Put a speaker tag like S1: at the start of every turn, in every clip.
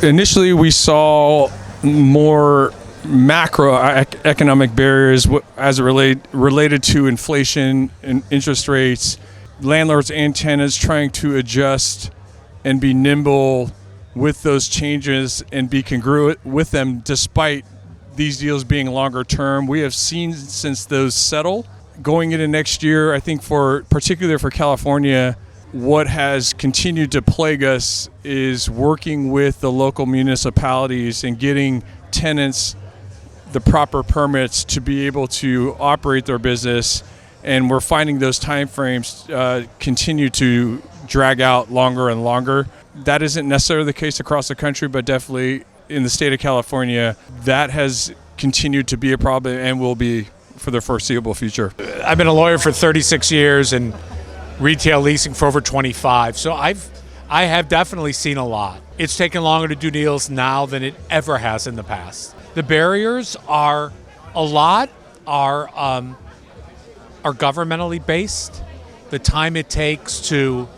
S1: Initially, we saw more macroeconomic barriers as it related to inflation and interest rates, landlords and tenants trying to adjust and be nimble with those changes and be congruent with them despite these deals being longer term. We have seen since those settle going into next year, I think particularly for California, what has continued to plague us is working with the local municipalities and getting tenants the proper permits to be able to operate their business. And we're finding those timeframes continue to drag out longer and longer. That isn't necessarily the case across the country, but definitely in the state of California, that has continued to be a problem and will be for the foreseeable future.
S2: I've been a lawyer for 36 years and retail leasing for over 25. So I have definitely seen a lot. It's taken longer to do deals now than it ever has in the past. The barriers are governmentally based. The time it takes to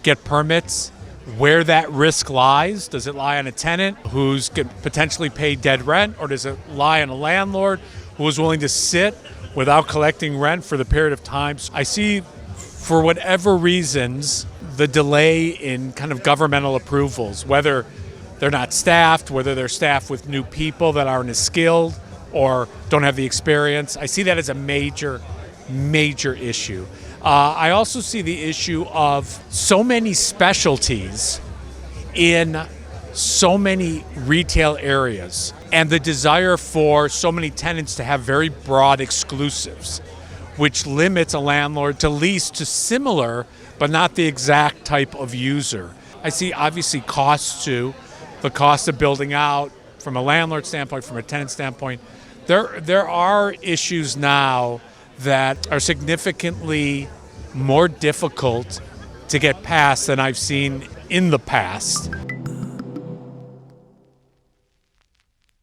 S2: get permits, where that risk lies. Does it lie on a tenant who's could potentially pay dead rent, or does it lie on a landlord who is willing to sit without collecting rent for the period of time? I see, for whatever reasons, the delay in kind of governmental approvals, whether they're not staffed, whether they're staffed with new people that aren't as skilled or don't have the experience. I see that as a major issue. I also see the issue of so many specialties in so many retail areas and the desire for so many tenants to have very broad exclusives, which limits a landlord to lease to similar but not the exact type of user. I see obviously costs too, the cost of building out from a landlord standpoint, from a tenant standpoint. There are issues now that are significantly more difficult to get past than I've seen in the past.